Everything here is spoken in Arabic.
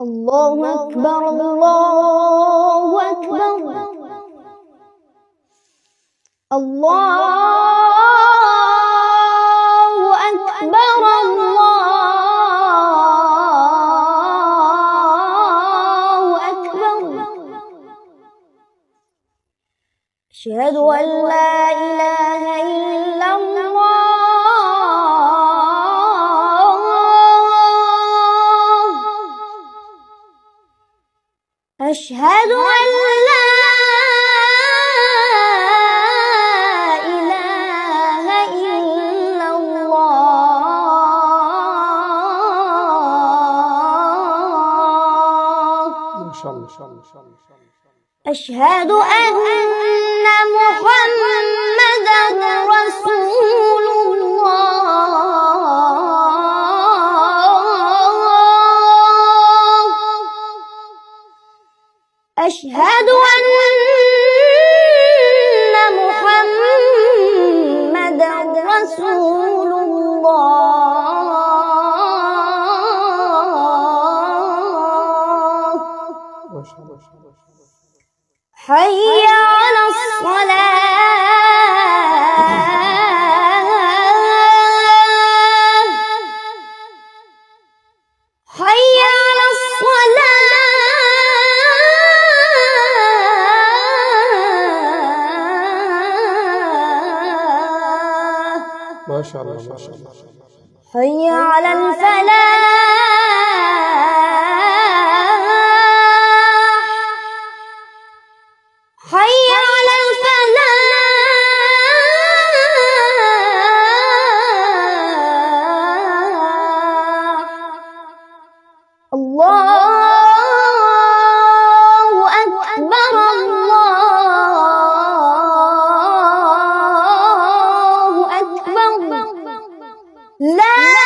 الله أكبر الله أكبر الله أكبر الله أكبر. أشهد أن لا إله إلا الله أشهد أن لا إله إلا الله. ما شاء الله. أشهد أن محمدا رسول الله. أشهد أن محمدا رسول الله. حي على الصلاة حي على الصلاة. ما شاء الله. حي على الفلاح حي على الفلاح. الله أكبر الله أكبر. لا